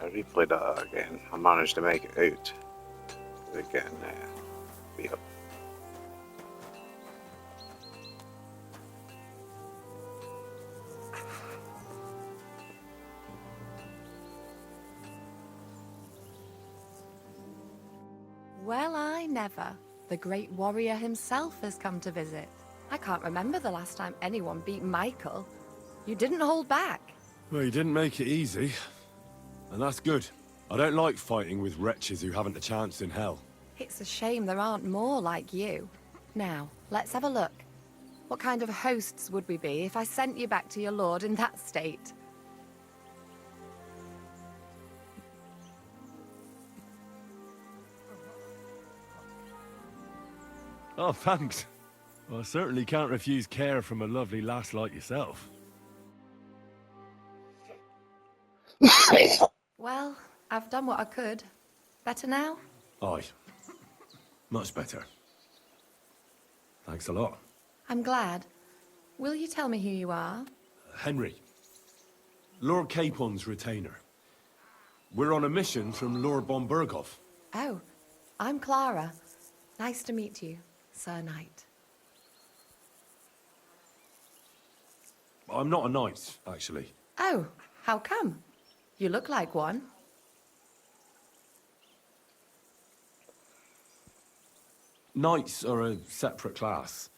I replayed that again. I managed to make it out. Again, be up. Well, I never. The great warrior himself has come to visit. I can't remember the last time anyone beat Michael. You didn't hold back. Well, you didn't make it easy. And that's good. I don't like fighting with wretches who haven't a chance in hell. It's a shame there aren't more like you. Now, let's have a look. What kind of hosts would we be if I sent you back to your lord in that state? Oh, thanks. Well, I certainly can't refuse care from a lovely lass like yourself. Well, I've done what I could. Better now? Aye. Much better. Thanks a lot. I'm glad. Will you tell me who you are? Henry. Lord Capon's retainer. We're on a mission from Lord Bombergov. Oh, I'm Clara. Nice to meet you, Sir Knight. I'm not a knight, actually. Oh, how come? You look like one. Knights are a separate class.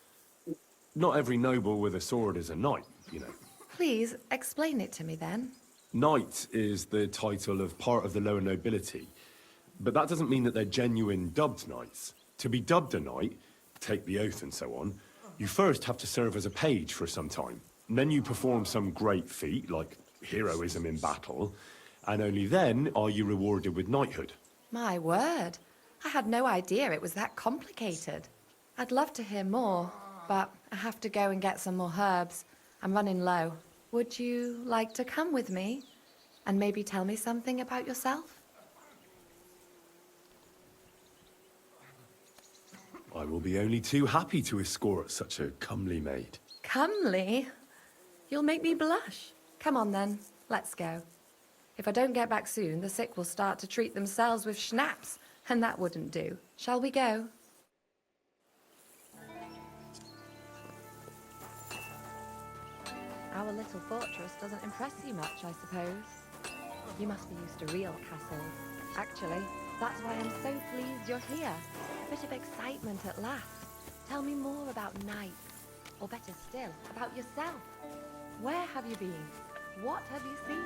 Not every noble with a sword is a knight, you know. Please, explain it to me then. Knight is the title of part of the lower nobility. But that doesn't mean that they're genuine dubbed knights. To be dubbed a knight, take the oath and so on, you first have to serve as a page for some time. And then you perform some great feat, like heroism in battle, and only then are you rewarded with knighthood. My word. I had no idea it was that complicated. I'd love to hear more, but I have to go and get some more herbs. I'm running low. Would you like to come with me? And maybe tell me something about yourself? I will be only too happy to escort such a comely maid. Comely? You'll make me blush. Come on then, let's go. If I don't get back soon, the sick will start to treat themselves with schnapps, and that wouldn't do. Shall we go? Our little fortress doesn't impress you much, I suppose. You must be used to real castles. Actually, that's why I'm so pleased you're here. A bit of excitement at last. Tell me more about knights, or better still, about yourself. Where have you been? What have you seen?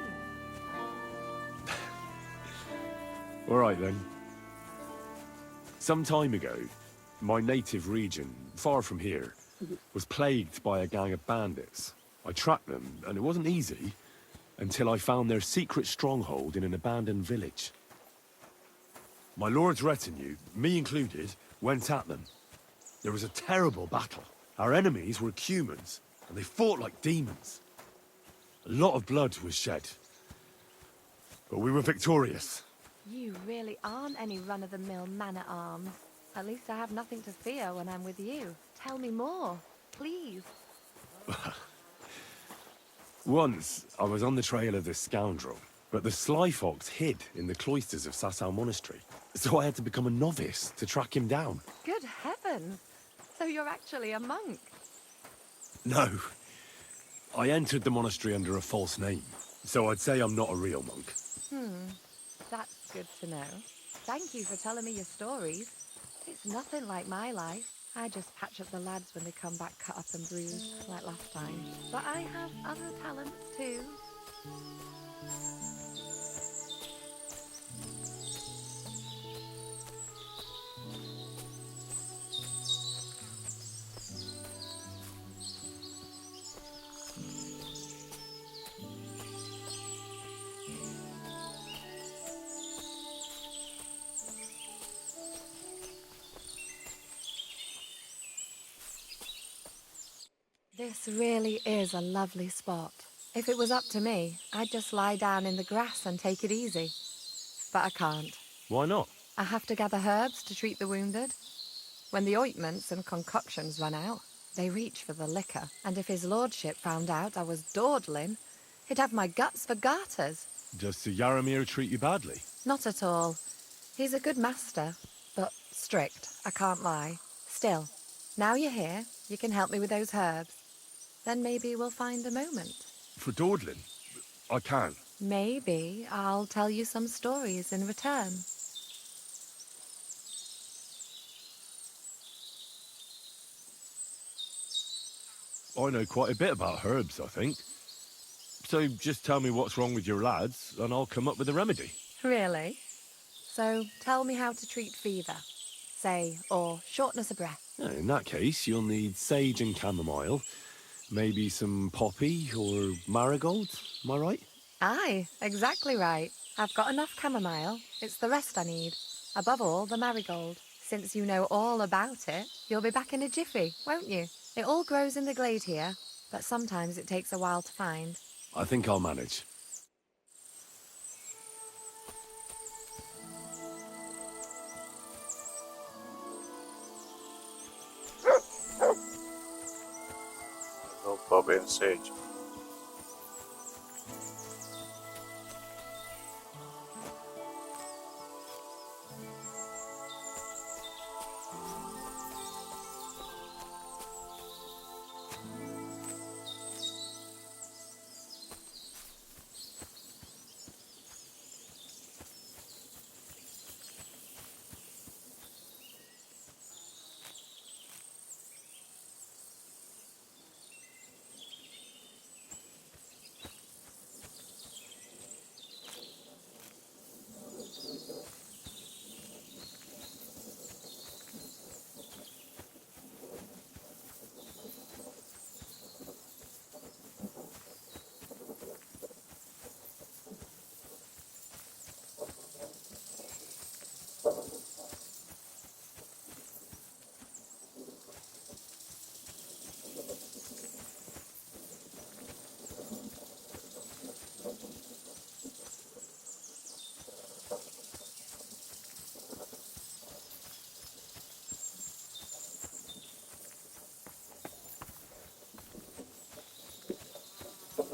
All right then. Some time ago, my native region, far from here, was plagued by a gang of bandits. I tracked them, and it wasn't easy, until I found their secret stronghold in an abandoned village. My lord's retinue, me included, went at them. There was a terrible battle. Our enemies were humans, and they fought like demons. A lot of blood was shed, but we were victorious. You really aren't any run-of-the-mill man-at-arms. At least I have nothing to fear when I'm with you. Tell me more, please. Once, I was on the trail of this scoundrel, but the sly fox hid in the cloisters of Sasau Monastery. So I had to become a novice to track him down. Good heavens! So you're actually a monk? No. I entered the monastery under a false name, so I'd say I'm not a real monk. That's good to know. Thank you for telling me your stories. It's nothing like my life. I just patch up the lads when they come back cut up and bruised, like last time. But I have other talents too. This really is a lovely spot. If it was up to me, I'd just lie down in the grass and take it easy. But I can't. Why not? I have to gather herbs to treat the wounded. When the ointments and concoctions run out, they reach for the liquor. And if his lordship found out I was dawdling, he'd have my guts for garters. Does Sir Yaramir treat you badly? Not at all. He's a good master, but strict, I can't lie. Still, now you're here, you can help me with those herbs. Then maybe we'll find a moment. For dawdling? I can. Maybe I'll tell you some stories in return. I know quite a bit about herbs, I think. So just tell me what's wrong with your lads, and I'll come up with a remedy. Really? So tell me how to treat fever, say, or shortness of breath. In that case, you'll need sage and chamomile, maybe some poppy or marigold, am I right? Aye, exactly right. I've got enough chamomile. It's the rest I need. Above all, the marigold. Since you know all about it, you'll be back in a jiffy, won't you? It all grows in the glade here, but sometimes it takes a while to find. I think I'll manage. Oh, Bobby and Sage.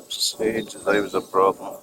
Sage, there was a problem.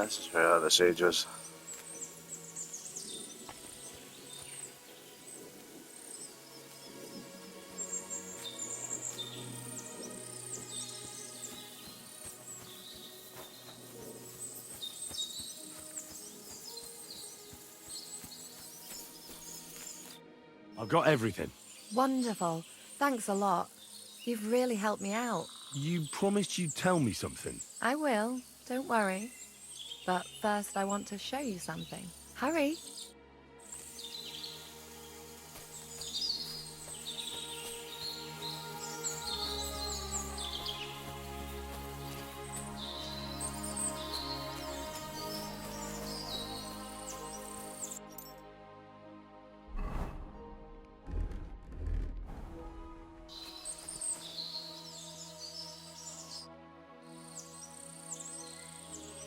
This is where the Sage was. I've got everything. Wonderful. Thanks a lot. You've really helped me out. You promised you'd tell me something. I will, don't worry. But first I want to show you something. Hurry.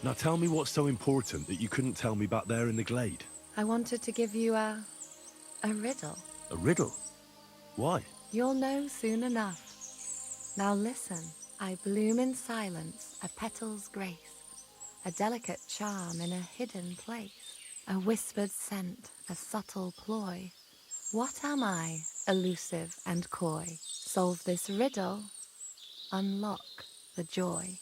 Now tell me what's so important that you couldn't tell me back there in the glade. I wanted to give you a riddle. A riddle? Why? You'll know soon enough. Now listen. I bloom in silence, a petal's grace, a delicate charm in a hidden place, a whispered scent, a subtle ploy. What am I, elusive and coy? Solve this riddle, unlock the joy.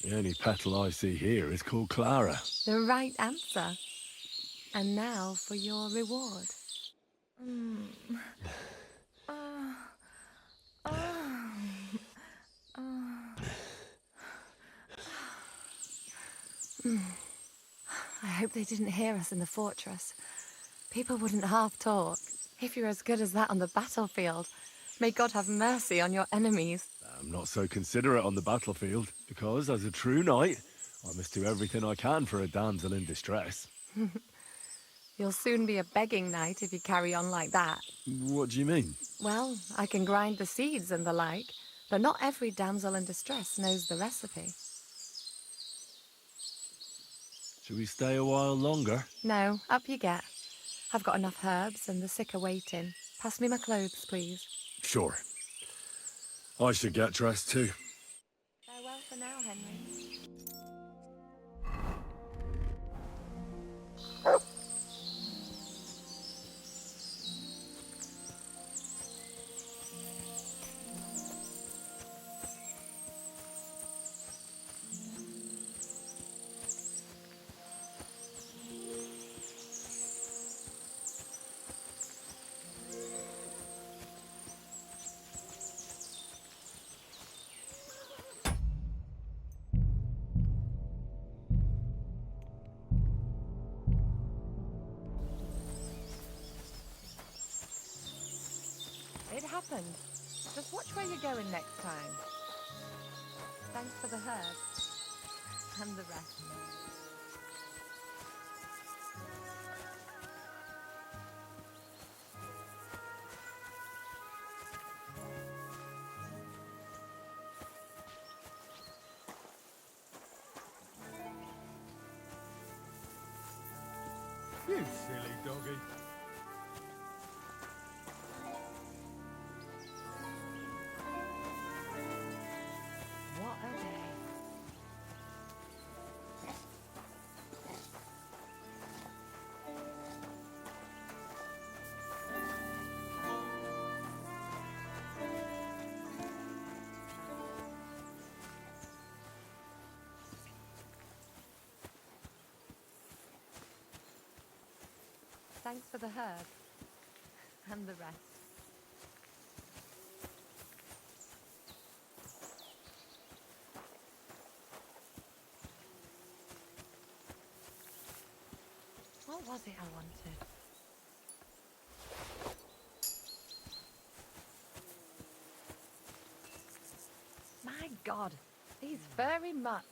The only petal I see here is called Clara. The right answer. And now for your reward. I hope they didn't hear us in the fortress. People wouldn't half talk. If you're as good as that on the battlefield, may God have mercy on your enemies. I'm not so considerate on the battlefield, because as a true knight, I must do everything I can for a damsel in distress. You'll soon be a begging knight if you carry on like that. What do you mean? Well, I can grind the seeds and the like, but not every damsel in distress knows the recipe. Shall we stay a while longer? No, up you get. I've got enough herbs and the sick are waiting. Pass me my clothes, please. Sure. I should get dressed too. Farewell for now, Henry. It happened. Just watch where you're going next time. Thanks for the herbs. And the rest. You silly doggy. What a day. Thanks for the herbs. And the rest. What was it I wanted? My God, these furry mutts.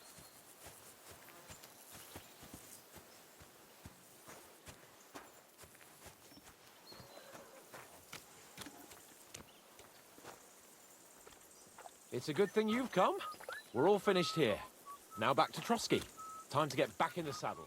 It's a good thing you've come. We're all finished here. Now back to Trotsky. Time to get back in the saddle.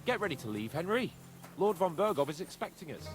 Get ready to leave, Henry. Lord von Bergov is expecting us.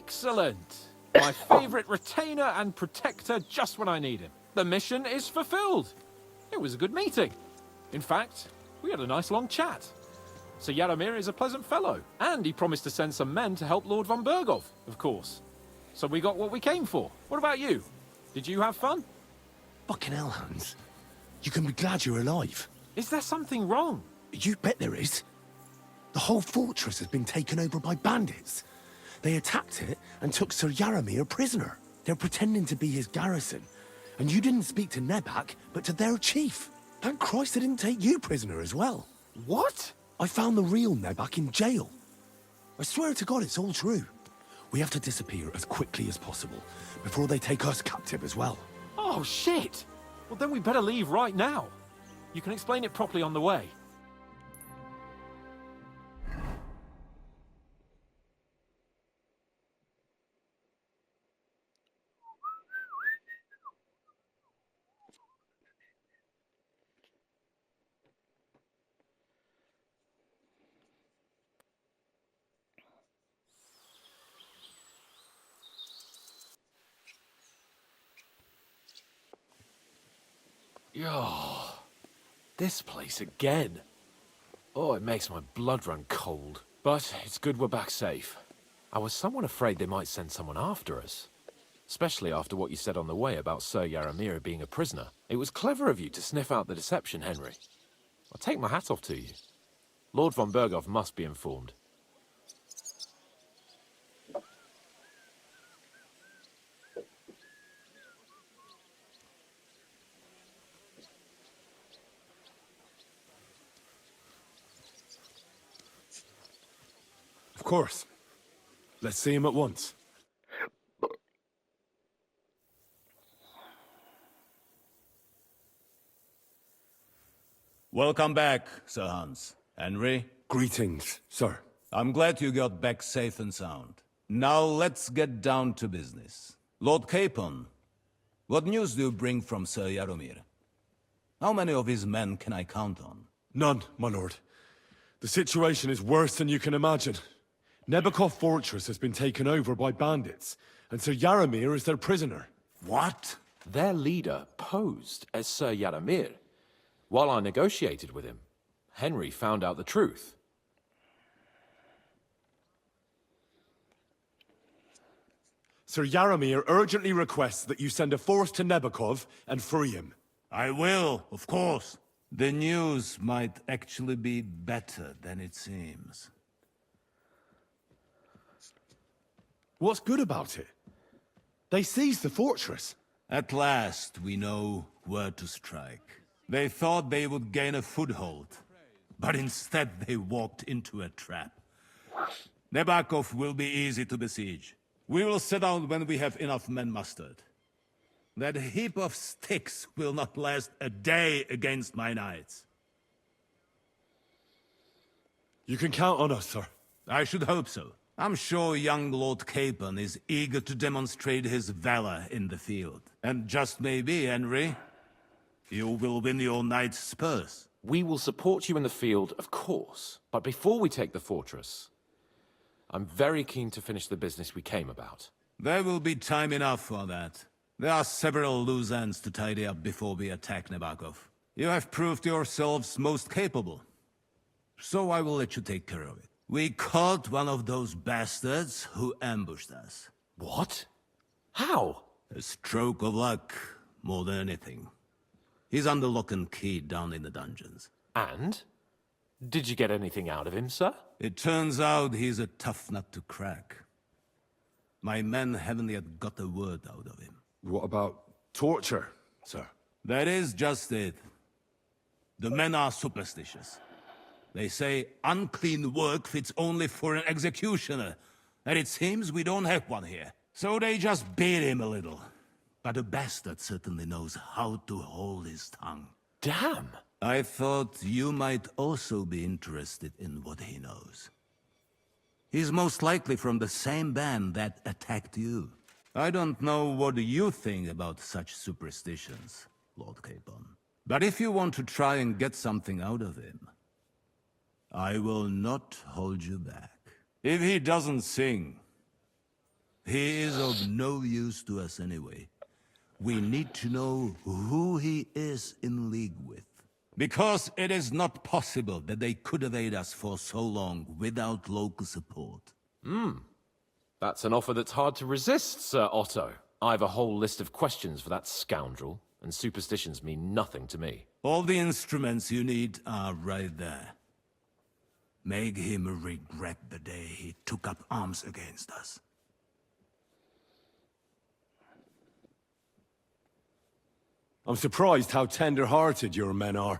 Excellent! My favorite retainer and protector just when I need him. The mission is fulfilled. It was a good meeting. In fact, we had a nice long chat. Sir Yaramir is a pleasant fellow, and he promised to send some men to help Lord von Bergov, of course. So we got what we came for. What about you? Did you have fun? Fucking hell, Hans. You can be glad you're alive. Is there something wrong? You bet there is. The whole fortress has been taken over by bandits. They attacked it and took Sir Yaramir prisoner. They're pretending to be his garrison. And you didn't speak to Nebak, but to their chief. Thank Christ they didn't take you prisoner as well. What? I found the real Nebak in jail. I swear to God it's all true. We have to disappear as quickly as possible, before they take us captive as well. Oh, shit! Well, then we better leave right now. You can explain it properly on the way. Oh, this place again. Oh, it makes my blood run cold. But it's good we're back safe. I was somewhat afraid they might send someone after us. Especially after what you said on the way about Sir Yaramir being a prisoner. It was clever of you to sniff out the deception, Henry. I'll take my hat off to you. Lord von Bergov must be informed. Of course. Let's see him at once. Welcome back, Sir Hans. Henry, Greetings, sir. I'm glad you got back safe and sound. Now let's get down to business. Lord Capon, what news do you bring from Sir Yaramir? How many of his men can I count on? None, my lord. The situation is worse than you can imagine. Nebakov Fortress has been taken over by bandits, and Sir Yaramir is their prisoner. What? Their leader posed as Sir Yaramir. While I negotiated with him, Henry found out the truth. Sir Yaramir urgently requests that you send a force to Nebakov and free him. I will, of course. The news might actually be better than it seems. What's good about it? They seized the fortress. At last, we know where to strike. They thought they would gain a foothold, but instead they walked into a trap. Nebakov will be easy to besiege. We will set out when we have enough men mustered. That heap of sticks will not last a day against my knights. You can count on us, sir. I should hope so. I'm sure young Lord Capon is eager to demonstrate his valor in the field. And just maybe, Henry, you will win your knight's spurs. We will support you in the field, of course. But before we take the fortress, I'm very keen to finish the business we came about. There will be time enough for that. There are several loose ends to tidy up before we attack Nebakov. You have proved yourselves most capable. So I will let you take care of it. We caught one of those bastards who ambushed us. What? How? A stroke of luck, more than anything. He's under lock and key down in the dungeons. And? Did you get anything out of him, sir? It turns out he's a tough nut to crack. My men haven't yet got a word out of him. What about torture, sir? That is just it. The men are superstitious. They say unclean work fits only for an executioner, and it seems we don't have one here. So they just beat him a little. But the bastard certainly knows how to hold his tongue. Damn! I thought you might also be interested in what he knows. He's most likely from the same band that attacked you. I don't know what you think about such superstitions, Lord Capon. But if you want to try and get something out of him, I will not hold you back. If he doesn't sing, He is of no use to us anyway. We need to know who he is in league with. Because it is not possible that they could evade us for so long without local support. That's an offer that's hard to resist, Sir Otto. I've a whole list of questions for that scoundrel, and superstitions mean nothing to me. All the instruments you need are right there. Make him regret the day he took up arms against us. I'm surprised how tender-hearted your men are.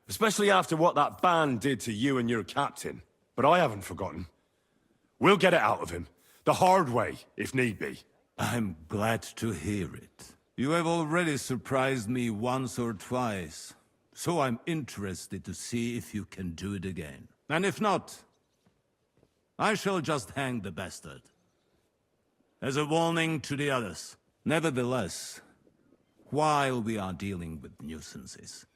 Especially after what that band did to you and your captain. But I haven't forgotten. We'll get it out of him. The hard way, if need be. I'm glad to hear it. You have already surprised me once or twice, so I'm interested to see if you can do it again. And if not, I shall just hang the bastard. As a warning to the others. Nevertheless, while we are dealing with nuisances,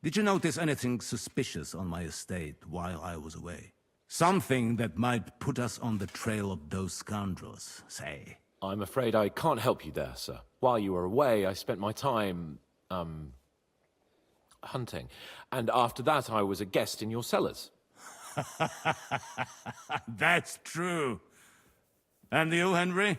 did you notice anything suspicious on my estate while I was away? Something that might put us on the trail of those scoundrels, say. I'm afraid I can't help you there, sir. While you were away, I spent my time, hunting. And after that, I was a guest in your cellars. That's true. And you, Henry?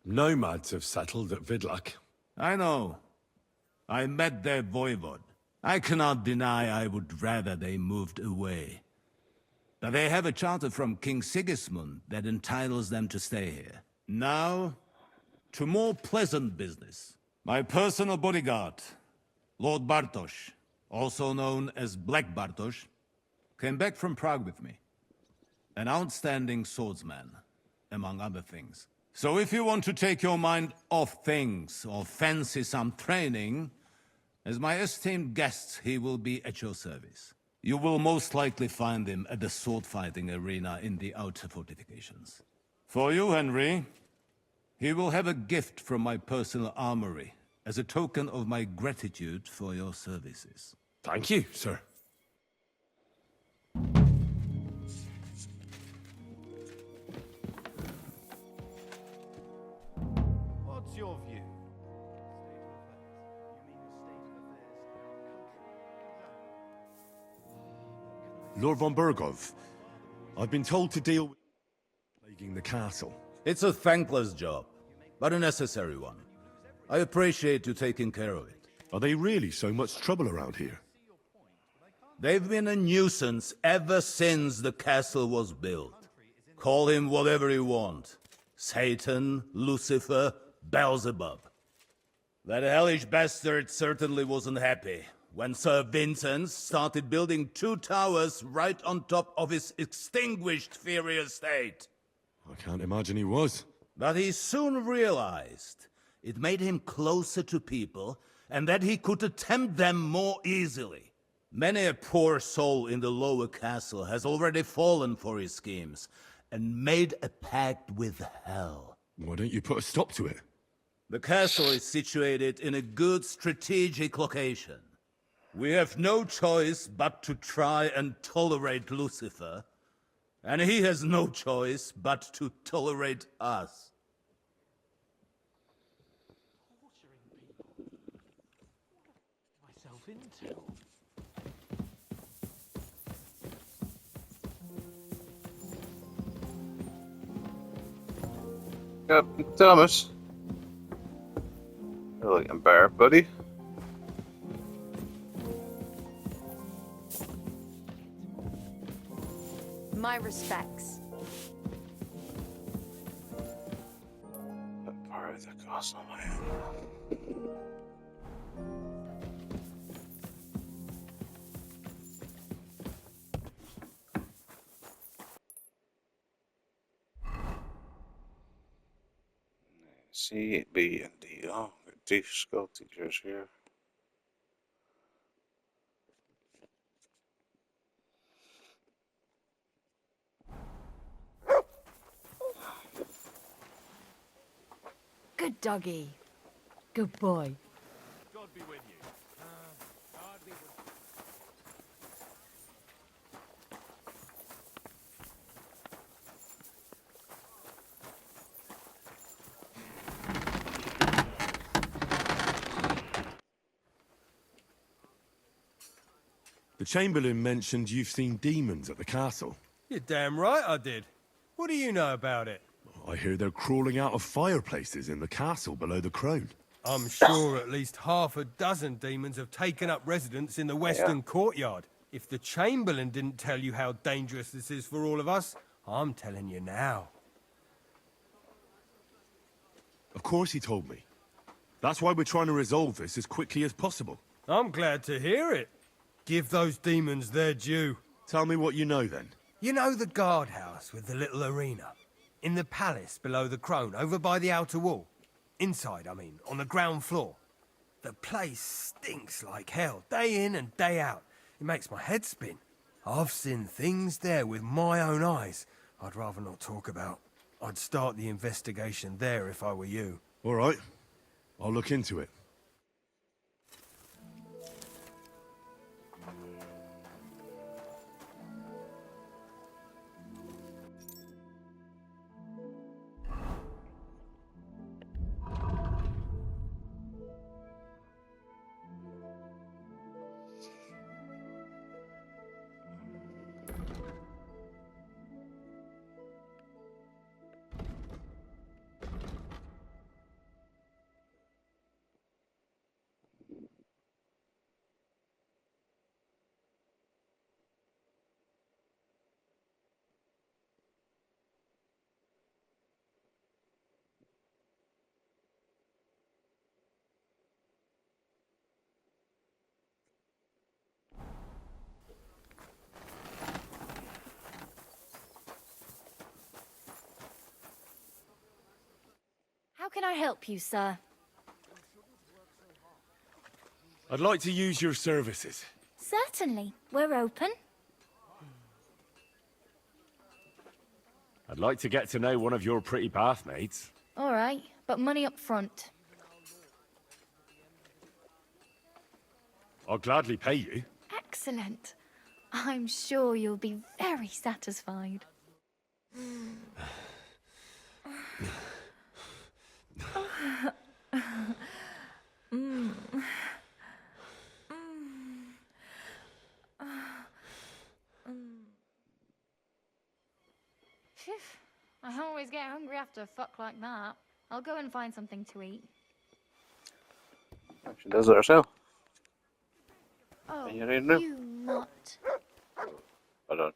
Nomads have settled at Vidlak. I know. I met their voivod. I cannot deny I would rather they moved away. But they have a charter from King Sigismund that entitles them to stay here. Now, to more pleasant business. My personal bodyguard, Lord Bartosz, also known as Black Bartosz, came back from Prague with me. An outstanding swordsman, among other things. So if you want to take your mind off things, or fancy some training, as my esteemed guest, he will be at your service. You will most likely find him at the sword-fighting arena in the outer fortifications. For you, Henry, he will have a gift from my personal armory, as a token of my gratitude for your services. Thank you, sir. What's your view? Lord von Burgov, I've been told to deal with plaguing the castle. It's a thankless job, but a necessary one. I appreciate you taking care of it. Are they really so much trouble around here? They've been a nuisance ever since the castle was built. Call him whatever you want. Satan, Lucifer, Beelzebub. That hellish bastard certainly wasn't happy when Sir Vincent started building 2 towers right on top of his extinguished fairy estate. I can't imagine he was. But he soon realized it made him closer to people and that he could attempt them more easily. Many a poor soul in the lower castle has already fallen for his schemes and made a pact with hell. Why don't you put a stop to it? The castle is situated in a good strategic location. We have no choice but to try and tolerate Lucifer, and he has no choice but to tolerate us. Myself into. Captain Thomas. You're looking better, buddy. My respects. That part of the castle, man. C, B, and D. Oh, got 2 skull teachers here. Good doggy. Good boy. God be with you. The Chamberlain mentioned you've seen demons at the castle. You're damn right I did. What do you know about it? I hear they're crawling out of fireplaces in the castle below the crown. I'm sure at least half a dozen demons have taken up residence in the western courtyard. If the Chamberlain didn't tell you how dangerous this is for all of us, I'm telling you now. Of course he told me. That's why we're trying to resolve this as quickly as possible. I'm glad to hear it. Give those demons their due. Tell me what you know then. You know the guardhouse with the little arena? In the palace below the crone, over by the outer wall? Inside, I mean, on the ground floor. The place stinks like hell, day in and day out. It makes my head spin. I've seen things there with my own eyes I'd rather not talk about. I'd start the investigation there if I were you. All right. I'll look into it. How can I help you, sir? I'd like to use your services. Certainly. We're open. I'd like to get to know one of your pretty bathmaids. All right, but money up front. I'll gladly pay you. Excellent. I'm sure you'll be very satisfied. Phew. I always get hungry after a fuck like that. I'll go and find something to eat. She does it herself. Oh, You need to know. you mutt. Hold on.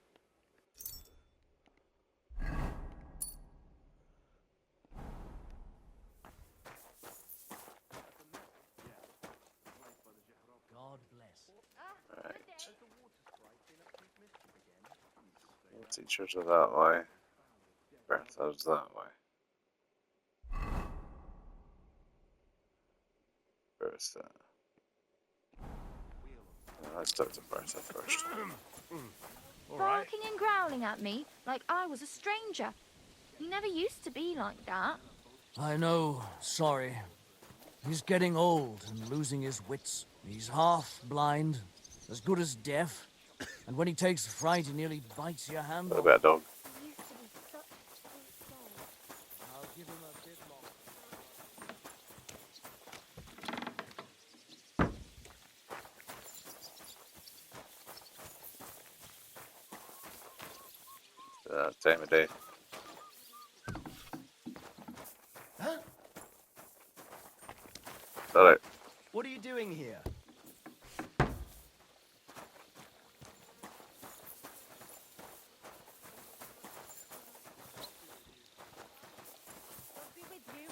Right. Teachers are that way. Bertha's that way. Bertha. Let's talk to Bertha first. Barking and growling at me like I was a stranger. He never used to be like that. I know, sorry. He's getting old and losing his wits. He's half blind, as good as deaf, and when he takes fright, he nearly bites your hand What off. about dog? He used to be such a sweet soul. I'll give him a bit more. Time of day. Huh? Alright. What are you doing here? I'll be with you.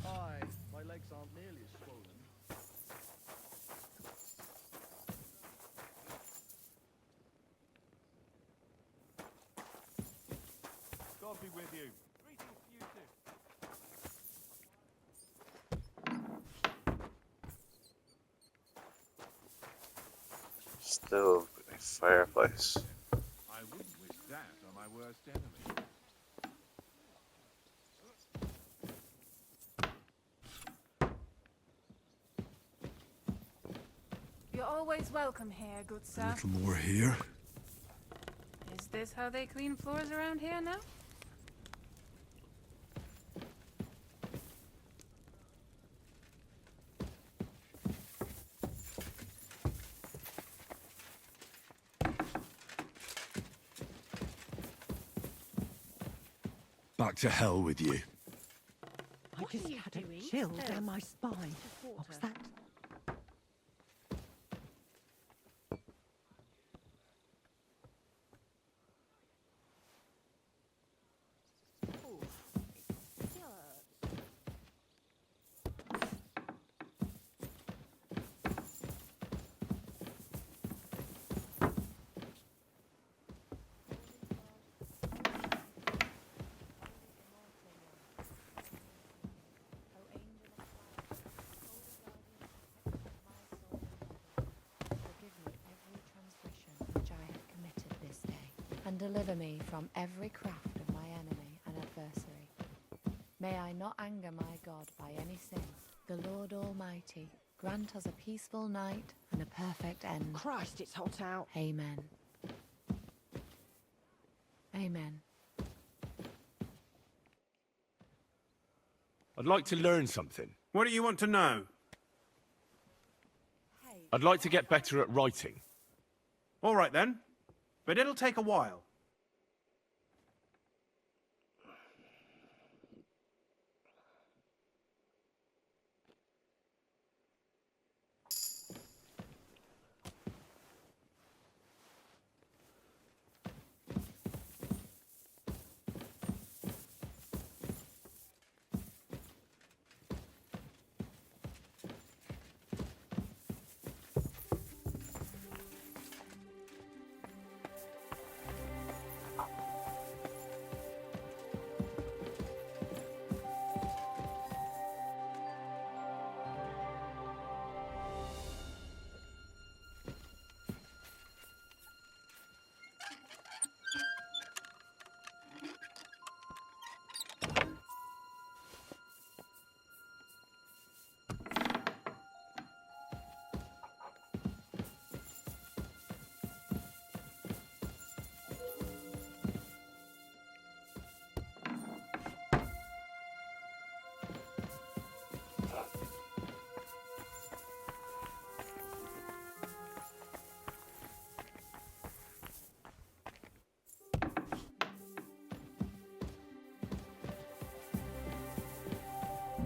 Hi, my legs aren't nearly as swollen. God be with you. Greetings to you too. Still a fireplace. I wouldn't wish that on my worst enemy. You're always welcome here, good A sir. little more here. Is this how they clean floors around here now? Back to hell with you. I just had a chill down my spine. What was that? And deliver me from every craft of my enemy and adversary. May I not anger my God by any sin. The Lord Almighty grant us a peaceful night and a perfect end. Christ, it's hot out. Amen. Amen. I'd like to learn something. What do you want to know? I'd like to get better at writing. All right then. But it'll take a while.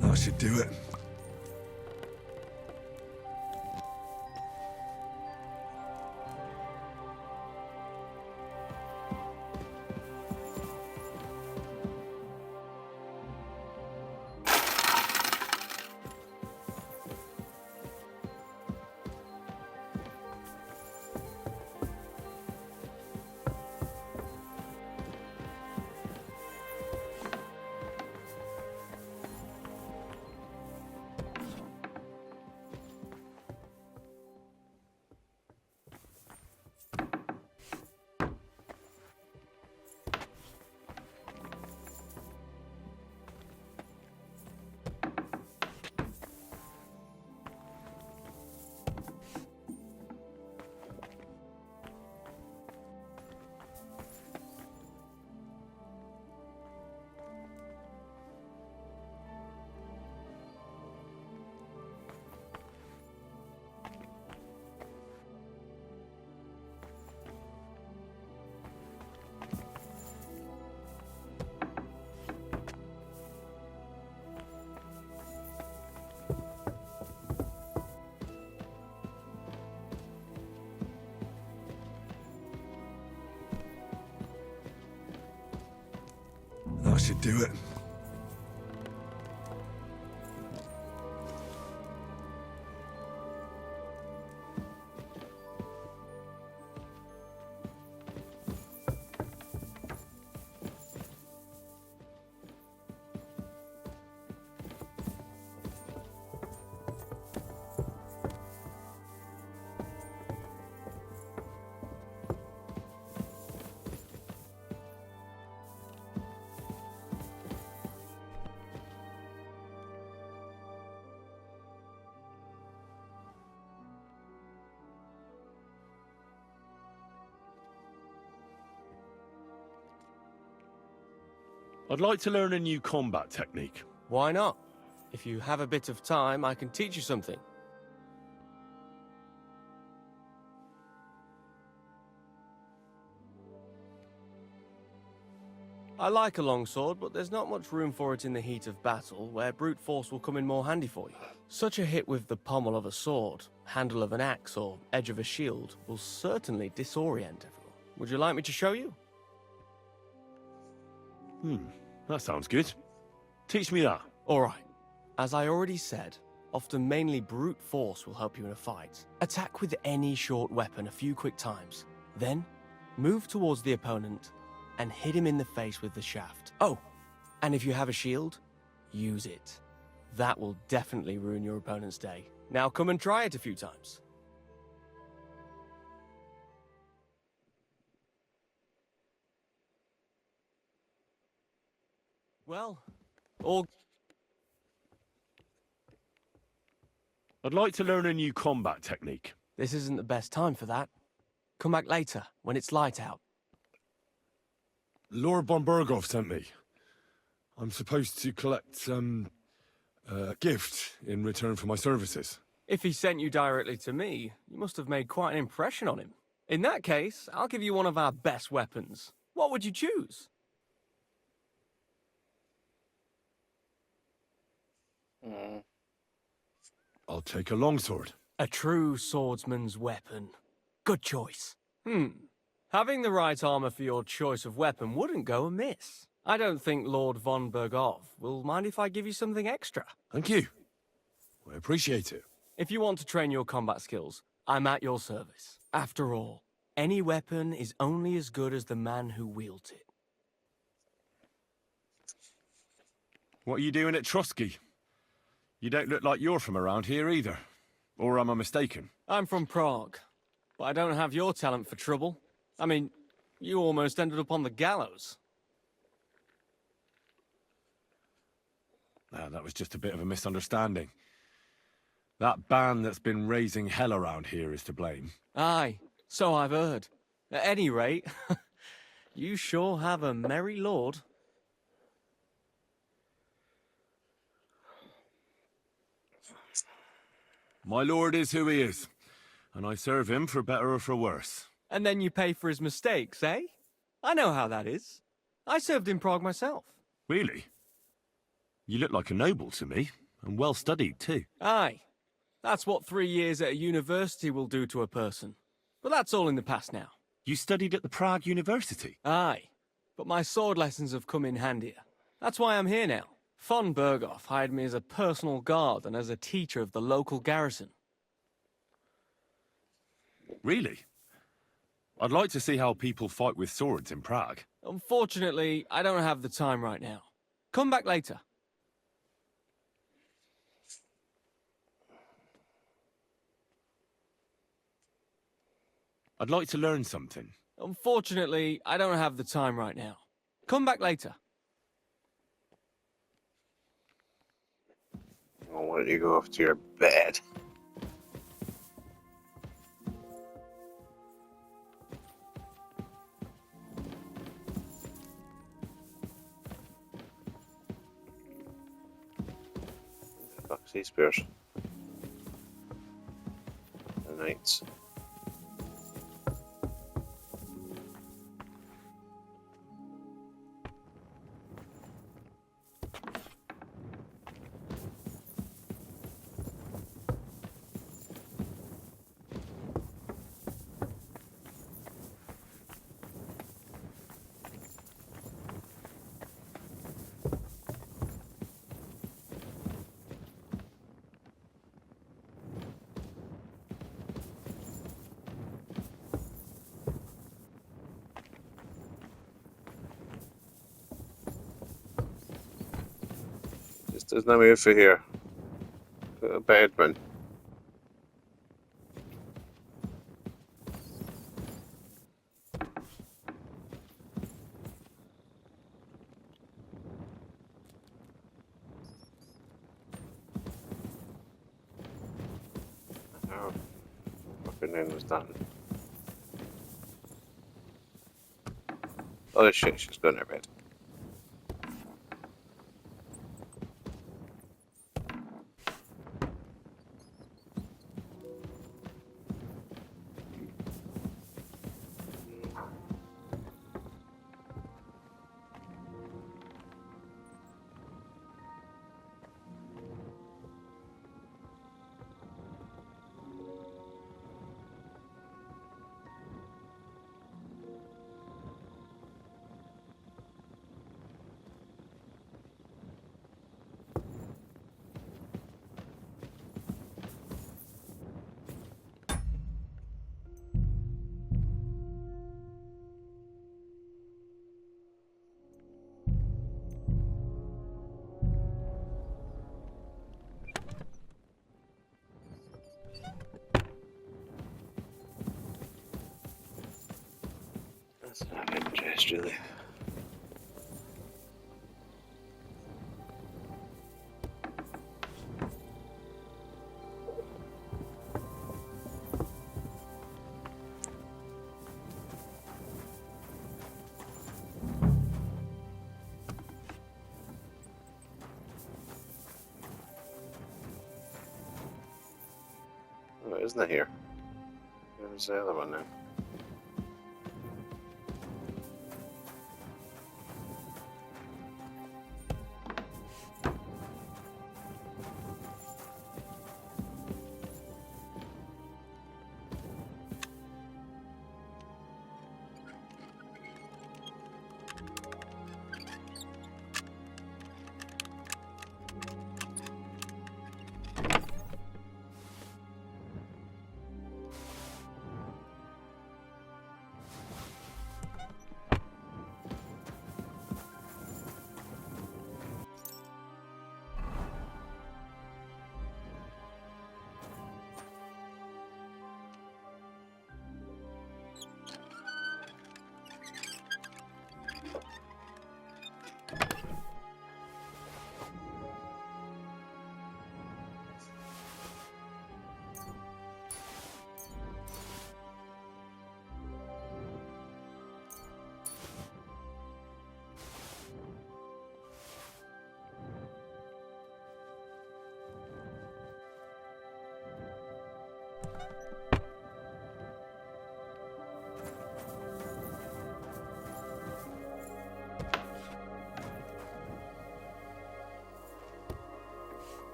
That should do it. That should do it. I'd like to learn a new combat technique. Why not? If you have a bit of time, I can teach you something. I like a longsword, but there's not much room for it in the heat of battle, where brute force will come in more handy for you. Such a hit with the pommel of a sword, handle of an axe, or edge of a shield will certainly disorient everyone. Would you like me to show you? That sounds good. Teach me that. Alright. As I already said, often mainly brute force will help you in a fight. Attack with any short weapon a few quick times. Then, move towards the opponent and hit him in the face with the shaft. Oh, and if you have a shield, use it. That will definitely ruin your opponent's day. Now come and try it a few times. Well, all... I'd like to learn a new combat technique. This isn't the best time for that. Come back later, when it's light out. Lord von Berghoff sent me. I'm supposed to collect, a gift in return for my services. If he sent you directly to me, you must have made quite an impression on him. In that case, I'll give you one of our best weapons. What would you choose? I'll take a longsword. A true swordsman's weapon. Good choice. Having the right armor for your choice of weapon wouldn't go amiss. I don't think Lord von Berghoff will mind if I give you something extra. Thank you. I appreciate it. If you want to train your combat skills, I'm at your service. After all, any weapon is only as good as the man who wields it. What are you doing at Trotsky? You don't look like you're from around here either. Or am I mistaken? I'm from Prague, but I don't have your talent for trouble. I mean, you almost ended up on the gallows. That was just a bit of a misunderstanding. That band that's been raising hell around here is to blame. Aye, so I've heard. At any rate, you sure have a merry lord. My lord is who he is, and I serve him for better or for worse. And then you pay for his mistakes, eh? I know how that is. I served in Prague myself. Really? You look like a noble to me, and well studied too. Aye. That's what 3 years at a university will do to a person. But that's all in the past now. You studied at the Prague University? Aye. But my sword lessons have come in handier. That's why I'm here now. Von Berghoff hired me as a personal guard and as a teacher of the local garrison. Really? I'd like to see how people fight with swords in Prague. Unfortunately, I don't have the time right now. Come back later. I'd like to learn something. Unfortunately, I don't have the time right now. Come back later. Well, why don't you go off to your bed? Fuck's these spears? The knights. There's no move for here. A bedman. Oh, fucking name was done. Oh shit, she's going to bed. That's not interest, really. Oh, isn't it here? There's the other one now.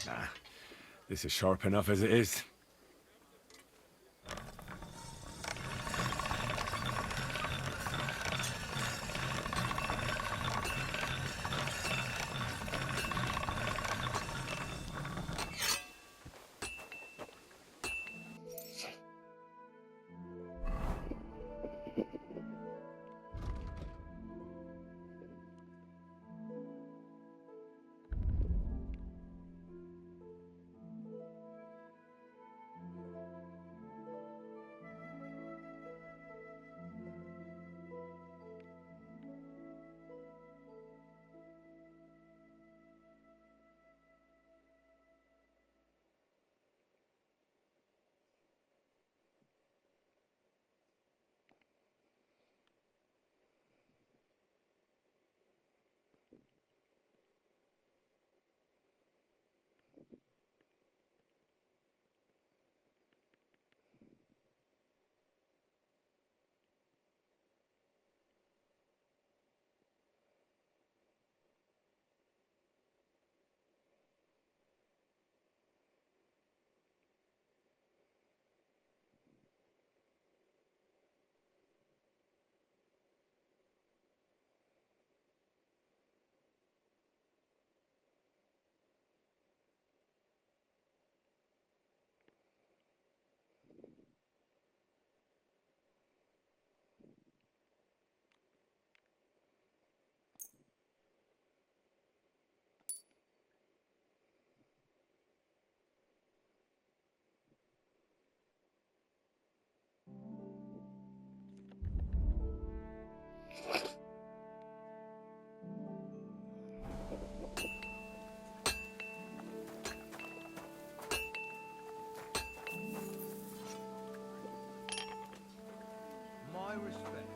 Nah, this is sharp enough as it is. My respect.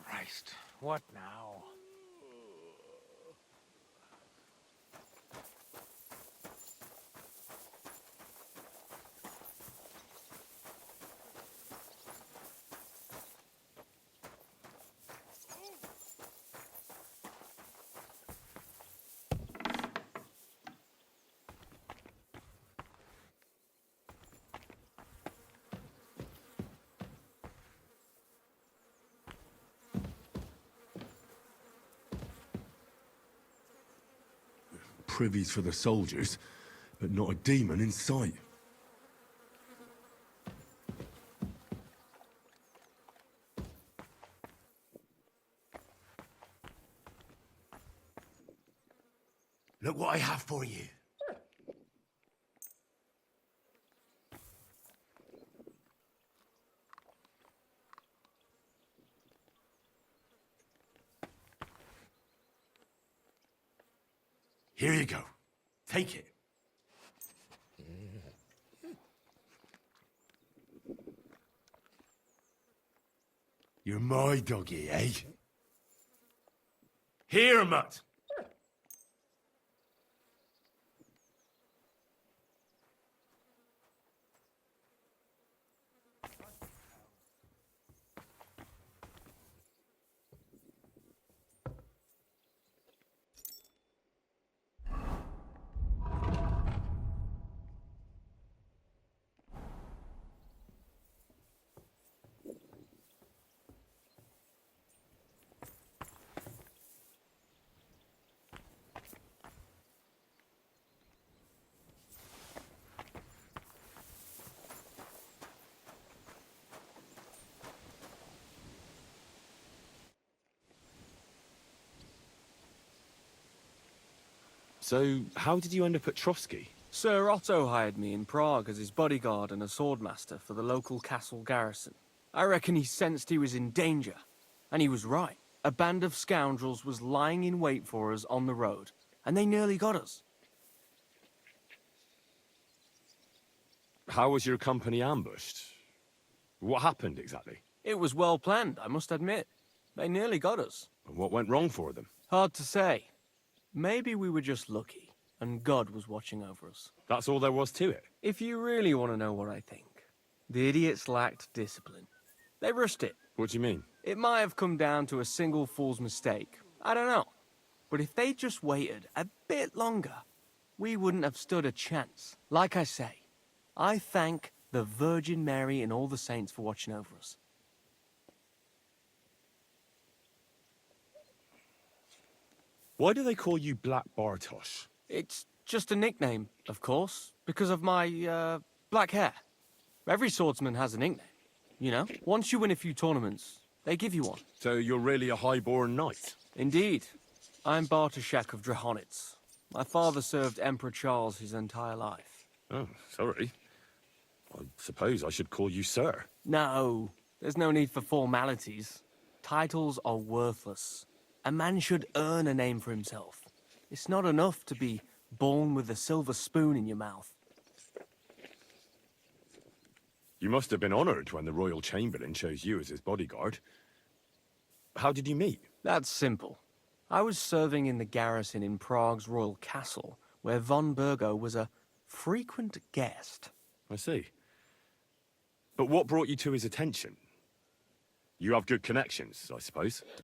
Christ, what now? privies for the soldiers, but not a demon in sight. Look what I have for you. Here you go. Take it. You're my doggy, eh? Here, Mutt. So, how did you end up at Trotsky? Sir Otto hired me in Prague as his bodyguard and a swordmaster for the local castle garrison. I reckon he sensed he was in danger. And he was right. A band of scoundrels was lying in wait for us on the road, and they nearly got us. How was your company ambushed? What happened exactly? It was well planned, I must admit. They nearly got us. And what went wrong for them? Hard to say. Maybe we were just lucky, and God was watching over us. That's all there was to it? If you really want to know what I think, the idiots lacked discipline. They rushed it. What do you mean? It might have come down to a single fool's mistake. I don't know. But if they just waited a bit longer, we wouldn't have stood a chance. Like I say, I thank the Virgin Mary and all the saints for watching over us. Why do they call you Black Bartosz? It's just a nickname, of course, because of my, black hair. Every swordsman has a nickname, you know? Once you win a few tournaments, they give you one. So you're really a high-born knight? Indeed. I'm Bartoszek of Drahonitz. My father served Emperor Charles his entire life. Oh, sorry. I suppose I should call you Sir. No, there's no need for formalities. Titles are worthless. A man should earn a name for himself. It's not enough to be born with a silver spoon in your mouth. You must have been honored when the Royal Chamberlain chose you as his bodyguard. How did you meet? That's simple. I was serving in the garrison in Prague's royal castle, where von Burgo was a frequent guest. I see. But what brought you to his attention? You have good connections, I suppose.